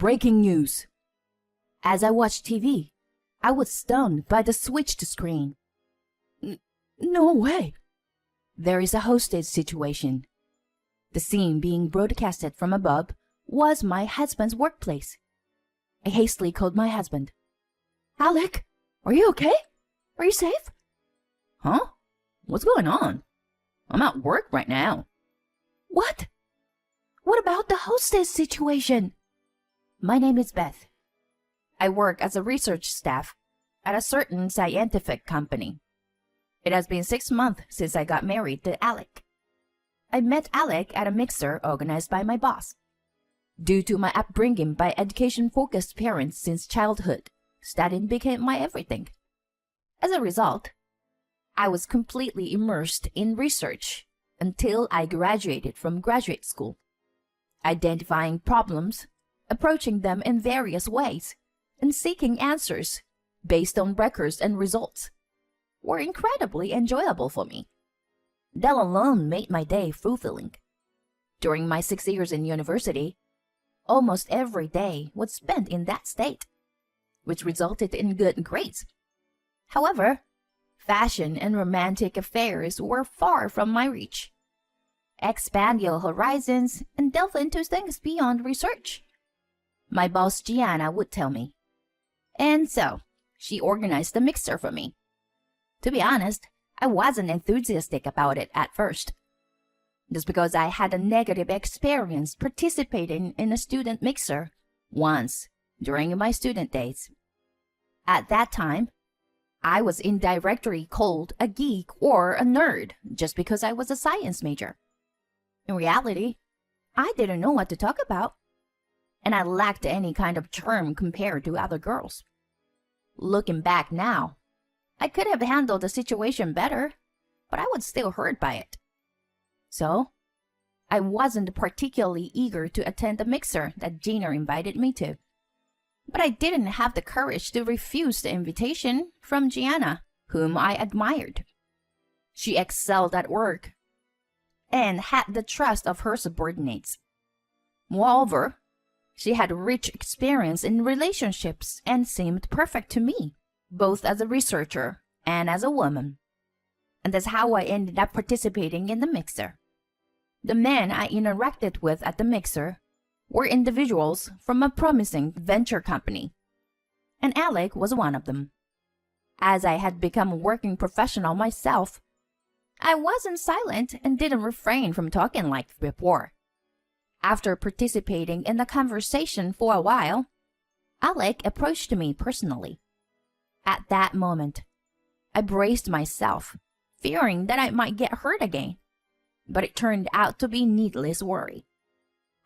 Breaking news. As I watched TV, I was stunned by the switched screen. No way. There is a hostage situation. The scene being broadcasted from above was my husband's workplace. I hastily called my husband. Alec, are you okay? Are you safe? Huh? What's going on? I'm at work right now. What? What about the hostage situation? My name is Beth. I work as a research staff at a certain scientific company. It has been 6 months since I got married to Alec. I met Alec at a mixer organized by my boss. Due to my upbringing by education-focused parents since childhood, studying became my everything. As a result, I was completely immersed in research until I graduated from graduate school. Identifying problems, approaching them in various ways, and seeking answers based on records and results were incredibly enjoyable for me. That alone made my day fulfilling. During my 6 years in university, almost every day was spent in that state, which resulted in good grades. However, fashion and romantic affairs were far from my reach. Expand your horizons and delve into things beyond research, my boss Gianna would tell me. And so, she organized the mixer for me. To be honest, I wasn't enthusiastic about it at first. Just because I had a negative experience participating in a student mixer once during my student days. At that time, I was indirectly called a geek or a nerd just because I was a science major. In reality, I didn't know what to talk about, and I lacked any kind of charm compared to other girls. Looking back now, I could have handled the situation better, but I was still hurt by it. So, I wasn't particularly eager to attend the mixer that Gina invited me to. But I didn't have the courage to refuse the invitation from Gianna, whom I admired. She excelled at work and had the trust of her subordinates. Moreover, she had rich experience in relationships and seemed perfect to me, both as a researcher and as a woman. And that's how I ended up participating in the mixer. The men I interacted with at the mixer were individuals from a promising venture company, and Alec was one of them. As I had become a working professional myself, I wasn't silent and didn't refrain from talking like before. After participating in the conversation for a while, Alec approached me personally. At that moment, I braced myself, fearing that I might get hurt again, but it turned out to be needless worry.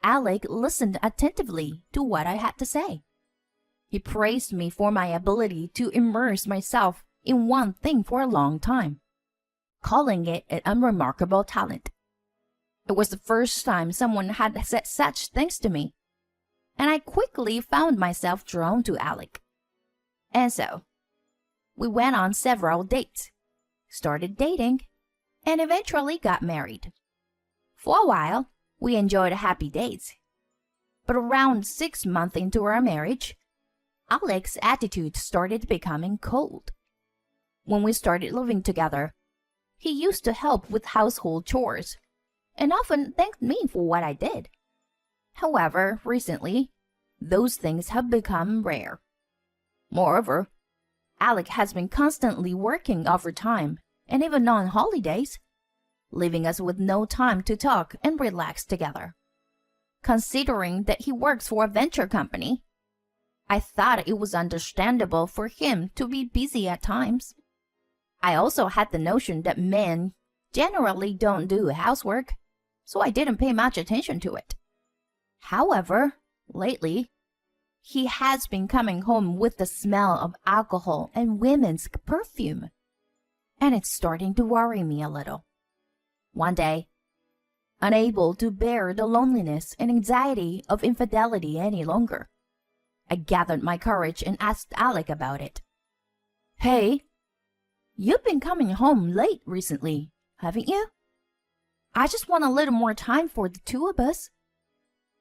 Alec listened attentively to what I had to say. He praised me for my ability to immerse myself in one thing for a long time, calling it an unremarkable talent. It was the first time someone had said such things to me, and I quickly found myself drawn to Alec. And so, we went on several dates, started dating, and eventually got married. For a while, we enjoyed happy days. But around 6 months into our marriage, Alec's attitude started becoming cold. When we started living together, he used to help with household chores and often thanked me for what I did. However, recently, those things have become rare. Moreover, Alec has been constantly working overtime and even on holidays, leaving us with no time to talk and relax together. Considering that he works for a venture company, I thought it was understandable for him to be busy at times. I also had the notion that men generally don't do housework, so I didn't pay much attention to it. However, lately, he has been coming home with the smell of alcohol and women's perfume, and it's starting to worry me a little. One day, unable to bear the loneliness and anxiety of infidelity any longer, I gathered my courage and asked Alec about it. Hey, you've been coming home late recently, haven't you? I just want a little more time for the two of us.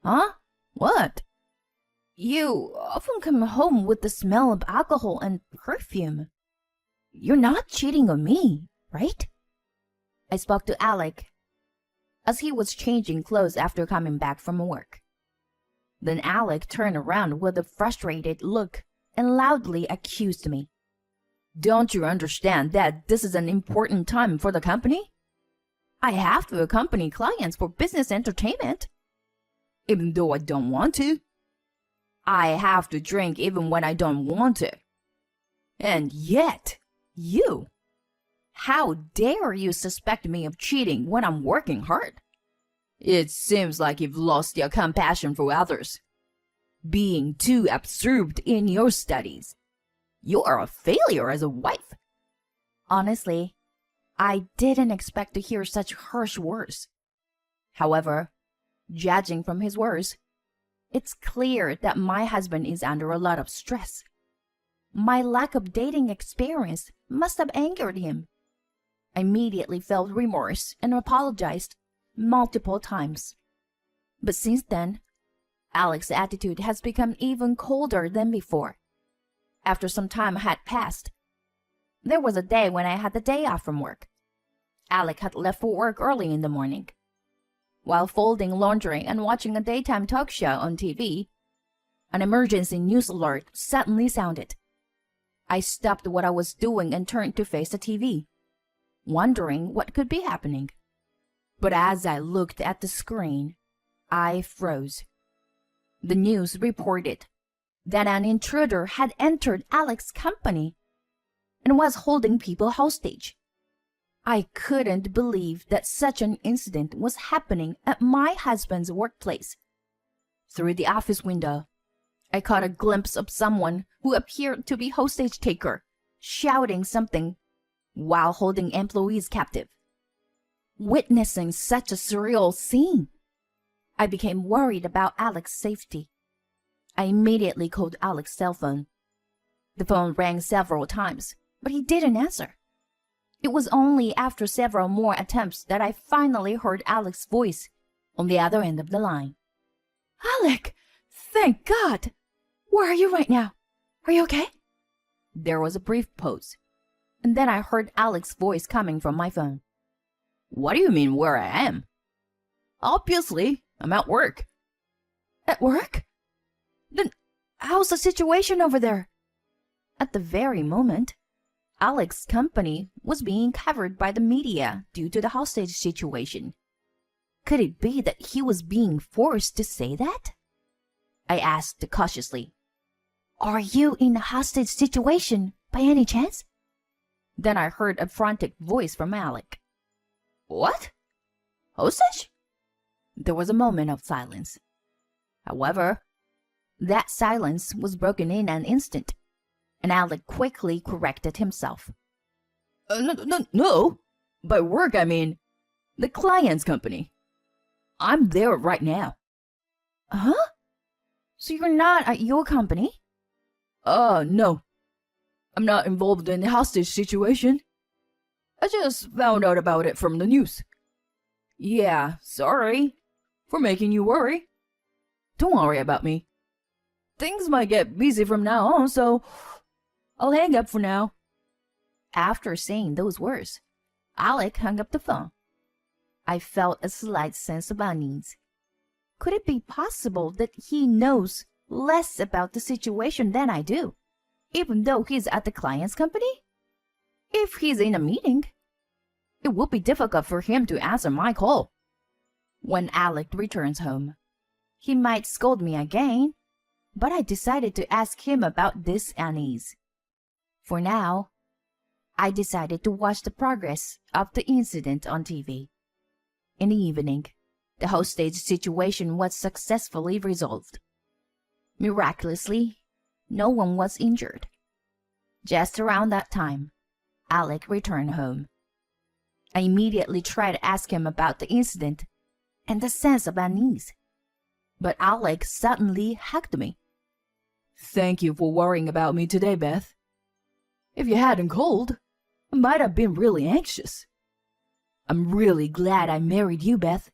Huh? What? You often come home with the smell of alcohol and perfume. You're not cheating on me, right? I spoke to Alec as he was changing clothes after coming back from work. Then Alec turned around with a frustrated look and loudly accused me. Don't you understand that this is an important time for the company? I have to accompany clients for business entertainment. Even though I don't want to. I have to drink even when I don't want to. And yet, you. How dare you suspect me of cheating when I'm working hard? It seems like you've lost your compassion for others. Being too absorbed in your studies. You are a failure as a wife. Honestly, I didn't expect to hear such harsh words. However, judging from his words, it's clear that my husband is under a lot of stress. My lack of dating experience must have angered him. I immediately felt remorse and apologized multiple times. But since then, Alec's attitude has become even colder than before. After some time had passed, there was a day when I had the day off from work. Alec had left for work early in the morning. While folding laundry and watching a daytime talk show on TV, an emergency news alert suddenly sounded. I stopped what I was doing and turned to face the TV, wondering what could be happening. But as I looked at the screen, I froze. The news reported that an intruder had entered Alec's company and was holding people hostage. I couldn't believe that such an incident was happening at my husband's workplace. Through the office window, I caught a glimpse of someone who appeared to be hostage taker, shouting something while holding employees captive. Witnessing such a surreal scene, I became worried about Alec's safety. I immediately called Alec's cell phone. The phone rang several times, but he didn't answer. It was only after several more attempts that I finally heard Alec's voice on the other end of the line. Alec! Thank God! Where are you right now? Are you okay? There was a brief pause, and then I heard Alec's voice coming from my phone. What do you mean where I am? Obviously, I'm at work. At work? Then how's the situation over there? At the very moment, Alec's company was being covered by the media due to the hostage situation. Could it be that he was being forced to say that? I asked cautiously. Are you in a hostage situation by any chance? Then I heard a frantic voice from Alec. What? Hostage? There was a moment of silence. However, that silence was broken in an instant, and Alec quickly corrected himself. No. By work, I mean the client's company. I'm there right now. Huh? So you're not at your company? No. I'm not involved in the hostage situation. I just found out about it from the news. Yeah, sorry for making you worry. Don't worry about me. Things might get busy from now on, so I'll hang up for now. After saying those words, Alec hung up the phone. I felt a slight sense of unease. Could it be possible that he knows less about the situation than I do, even though he's at the client's company? If he's in a meeting, it would be difficult for him to answer my call. When Alec returns home, he might scold me again, but I decided to ask him about this unease. For now, I decided to watch the progress of the incident on TV. In the evening, the hostage situation was successfully resolved. Miraculously, no one was injured. Just around that time, Alec returned home. I immediately tried to ask him about the incident and the sense of unease, but Alec suddenly hugged me. Thank you for worrying about me today, Beth. If you hadn't called, I might have been really anxious. I'm really glad I married you, Beth.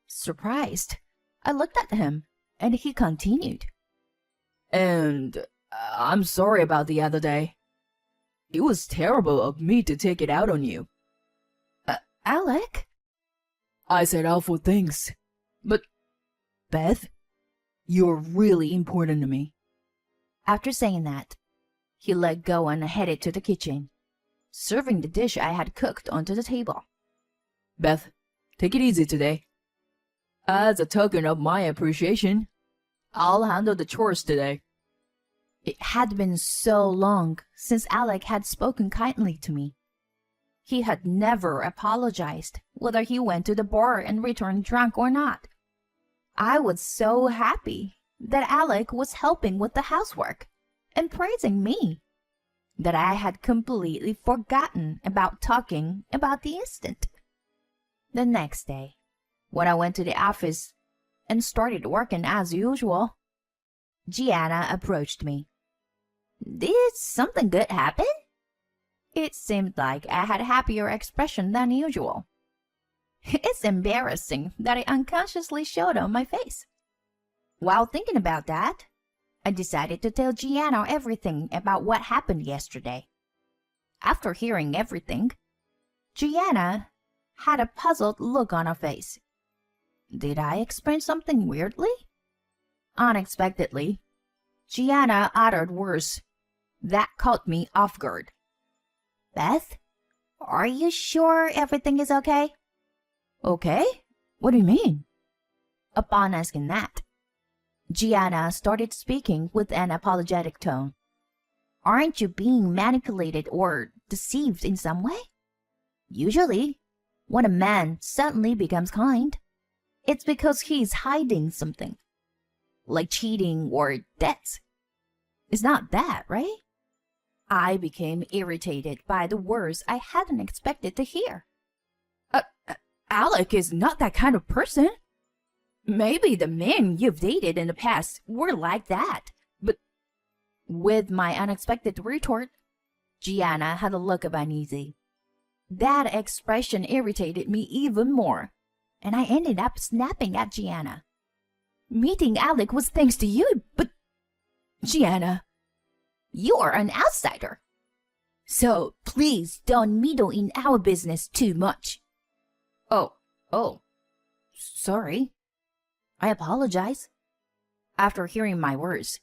Surprised, I looked at him, and he continued. And I'm sorry about the other day. It was terrible of me to take it out on you. Alec? I said awful things. But, Beth, you're really important to me. After saying that, he let go and headed to the kitchen, serving the dish I had cooked onto the table. Beth, take it easy today. As a token of my appreciation, I'll handle the chores today. It had been so long since Alec had spoken kindly to me. He had never apologized, whether he went to the bar and returned drunk or not. I was so happy that Alec was helping with the housework and praising me that I had completely forgotten about talking about the incident. The next day, when I went to the office and started working as usual, Gianna approached me. Did something good happen? It seemed like I had a happier expression than usual. It's embarrassing that I unconsciously showed on my face. While thinking about that, I decided to tell Gianna everything about what happened yesterday. After hearing everything, Gianna had a puzzled look on her face. Did I explain something weirdly? Unexpectedly, Gianna uttered words that caught me off guard. Beth, are you sure everything is okay? Okay? What do you mean? Upon asking that, Gianna started speaking with an apologetic tone. Aren't you being manipulated or deceived in some way? Usually, when a man suddenly becomes kind, it's because he's hiding something, like cheating or debts. It's not that, right? I became irritated by the words I hadn't expected to hear. Alec is not that kind of person. Maybe the men you've dated in the past were like that, but with my unexpected retort, Gianna had a look of uneasy. That expression irritated me even more, and I ended up snapping at Gianna. Meeting Alec was thanks to you, but Gianna, you're an outsider. So please don't meddle in our business too much. Oh, sorry. I apologize. After hearing my words,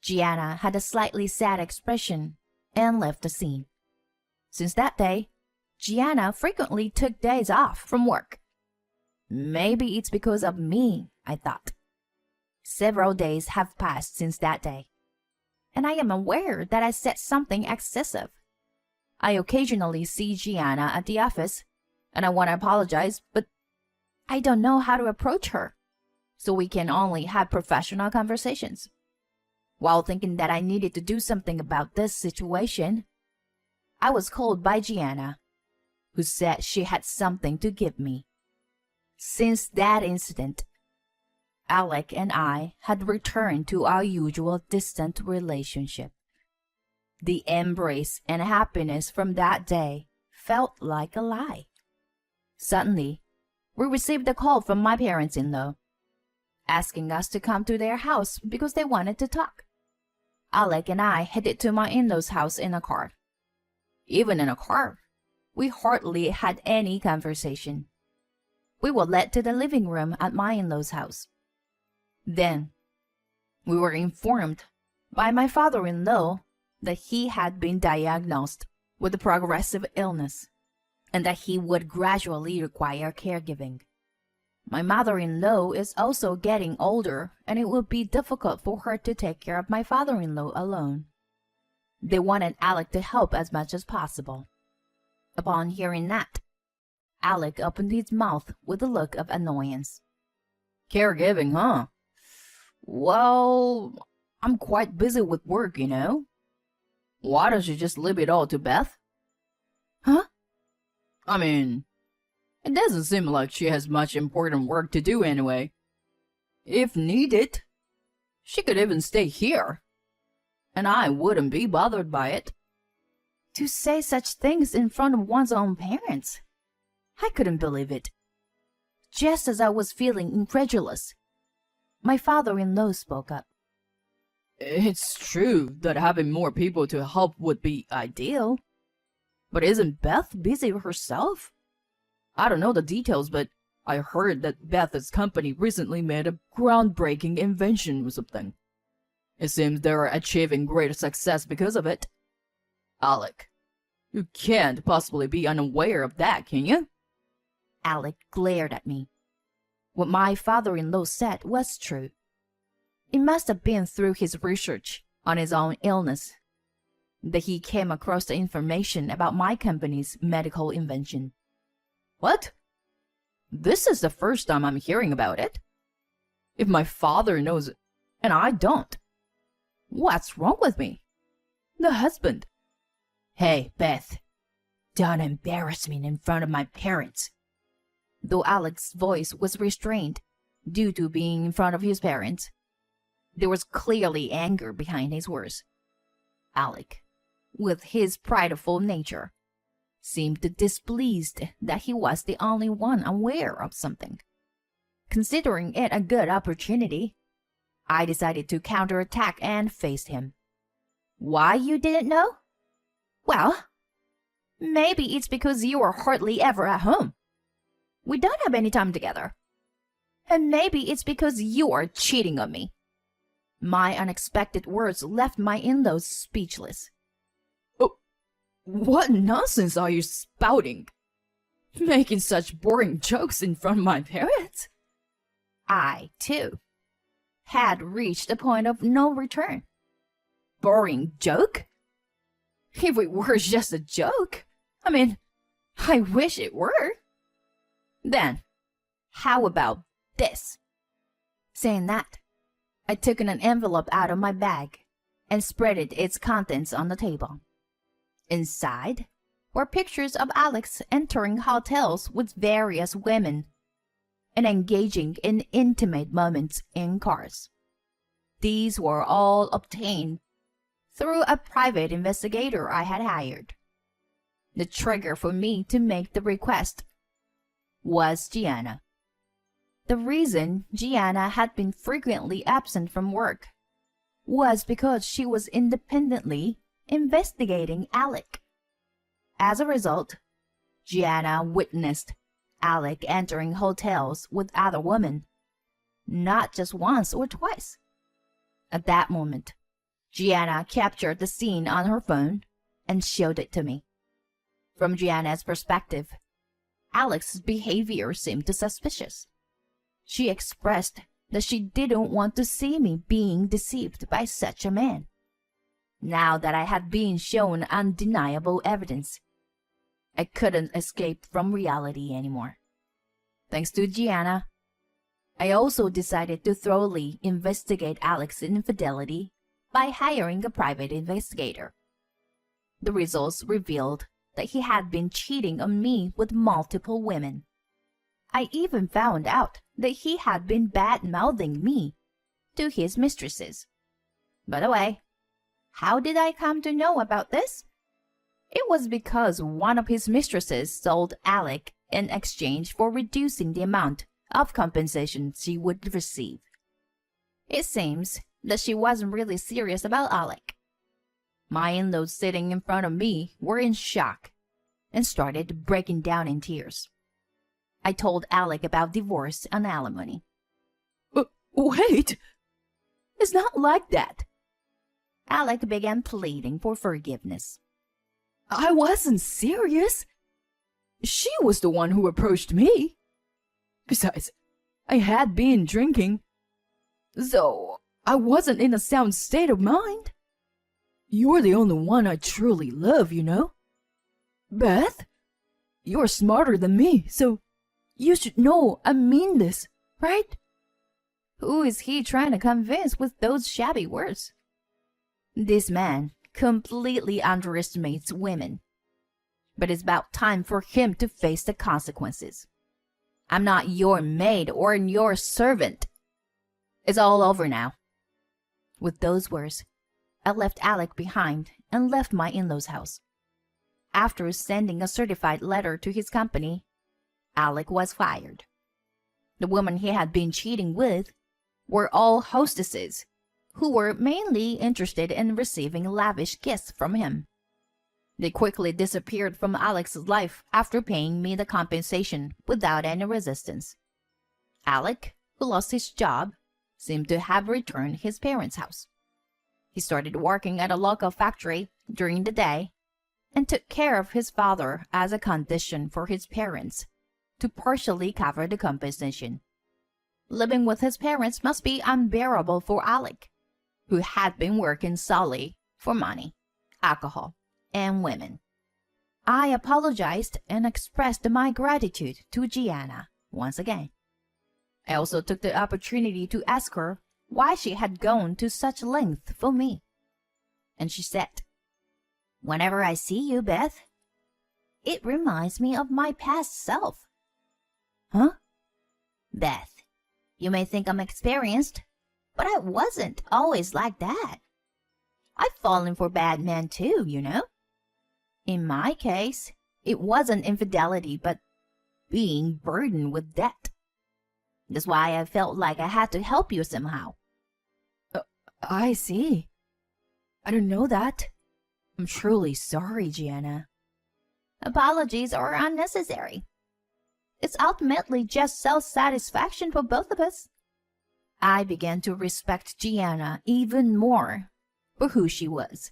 Gianna had a slightly sad expression and left the scene. Since that day, Gianna frequently took days off from work. Maybe it's because of me, I thought. Several days have passed since that day, and I am aware that I said something excessive. I occasionally see Gianna at the office, and I want to apologize, but I don't know how to approach her, so we can only have professional conversations. While thinking that I needed to do something about this situation, I was called by Gianna, who said she had something to give me. Since that incident, Alec and I had returned to our usual distant relationship. The embrace and happiness from that day felt like a lie. Suddenly, we received a call from my parents-in-law, asking us to come to their house because they wanted to talk. Alec and I headed to my in-laws' house in a car. Even in a car, we hardly had any conversation. We were led to the living room at my in-laws' house. Then, we were informed by my father-in-law that he had been diagnosed with a progressive illness and that he would gradually require caregiving. My mother-in-law is also getting older, and it would be difficult for her to take care of my father-in-law alone. They wanted Alec to help as much as possible. Upon hearing that, Alec opened his mouth with a look of annoyance. Caregiving, huh? Well, I'm quite busy with work, you know. Why don't you just leave it all to Beth? Huh? I mean, it doesn't seem like she has much important work to do anyway. If needed, she could even stay here, and I wouldn't be bothered by it. To say such things in front of one's own parents, I couldn't believe it. Just as I was feeling incredulous, my father-in-law spoke up. It's true that having more people to help would be ideal. But isn't Beth busy herself? I don't know the details, but I heard that Beth's company recently made a groundbreaking invention or something. It seems they're achieving great success because of it. Alec, you can't possibly be unaware of that, can you? Alec glared at me. What my father-in-law said was true. It must have been through his research on his own illness that he came across the information about my company's medical invention. What? This is the first time I'm hearing about it. If my father knows it, and I don't, what's wrong with me? The husband. Hey, Beth, don't embarrass me in front of my parents. Though Alec's voice was restrained due to being in front of his parents, there was clearly anger behind his words. Alec, with his prideful nature, seemed displeased that he was the only one aware of something. Considering it a good opportunity, I decided to counterattack and face him. Why you didn't know? Well, maybe it's because you are hardly ever at home. We don't have any time together. And maybe it's because you are cheating on me. My unexpected words left my in-laws speechless. Oh, what nonsense are you spouting? Making such boring jokes in front of my parents? I, too, had reached a point of no return. Boring joke? If it were just a joke, I wish it were. Then, how about this? Saying that, I took an envelope out of my bag and spread its contents on the table. Inside were pictures of Alex entering hotels with various women and engaging in intimate moments in cars. These were all obtained through a private investigator I had hired. The trigger for me to make the request was Gianna. The reason Gianna had been frequently absent from work was because she was independently investigating Alec. As a result, Gianna witnessed Alec entering hotels with other women, not just once or twice. At that moment, Gianna captured the scene on her phone and showed it to me. From Gianna's perspective, Alex's behavior seemed suspicious. She expressed that she didn't want to see me being deceived by such a man. Now that I had been shown undeniable evidence, I couldn't escape from reality anymore. Thanks to Gianna, I also decided to thoroughly investigate Alex's infidelity by hiring a private investigator. The results revealed that he had been cheating on me with multiple women. I even found out that he had been bad-mouthing me to his mistresses. By the way, how did I come to know about this? It was because one of his mistresses sold Alec in exchange for reducing the amount of compensation she would receive. It seems that she wasn't really serious about Alec. My in-laws sitting in front of me were in shock and started breaking down in tears. I told Alec about divorce and alimony. Wait! It's not like that. Alec began pleading for forgiveness. I wasn't serious. She was the one who approached me. Besides, I had been drinking, so I wasn't in a sound state of mind. You're the only one I truly love, you know. Beth, you're smarter than me, so you should know I mean this, right? Who is he trying to convince with those shabby words? This man completely underestimates women. But it's about time for him to face the consequences. I'm not your maid or your servant. It's all over now. With those words, I left Alec behind and left my in-laws' house. After sending a certified letter to his company, Alec was fired. The women he had been cheating with were all hostesses who were mainly interested in receiving lavish gifts from him. They quickly disappeared from Alex's life after paying me the compensation without any resistance. Alec, who lost his job, seemed to have returned his parents' house. He started working at a local factory during the day and took care of his father as a condition for his parents to partially cover the compensation. Living with his parents must be unbearable for Alec, who had been working solely for money, alcohol, and women. I apologized and expressed my gratitude to Gianna once again. I also took the opportunity to ask her why she had gone to such length for me. And she said, "Whenever I see you, Beth, it reminds me of my past self." Huh? Beth, you may think I'm experienced, but I wasn't always like that. I've fallen for bad men too, you know. In my case, it wasn't infidelity, but being burdened with debt. That's why I felt like I had to help you somehow. I see. I didn't know that. I'm truly sorry, Gianna. Apologies are unnecessary. It's ultimately just self-satisfaction for both of us. I began to respect Gianna even more for who she was.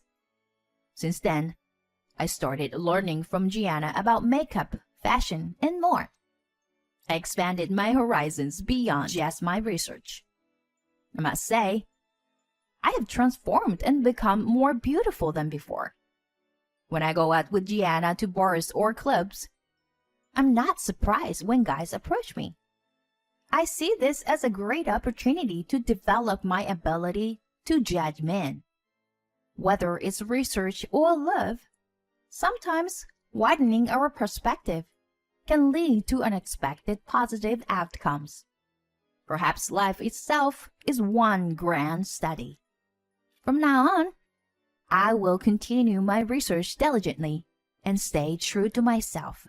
Since then, I started learning from Gianna about makeup, fashion, and more. I expanded my horizons beyond just my research. I must say, I have transformed and become more beautiful than before. When I go out with Gianna to bars or clubs, I'm not surprised when guys approach me. I see this as a great opportunity to develop my ability to judge men. Whether it's research or love, sometimes widening our perspective can lead to unexpected positive outcomes. Perhaps life itself is one grand study. From now on, I will continue my research diligently and stay true to myself.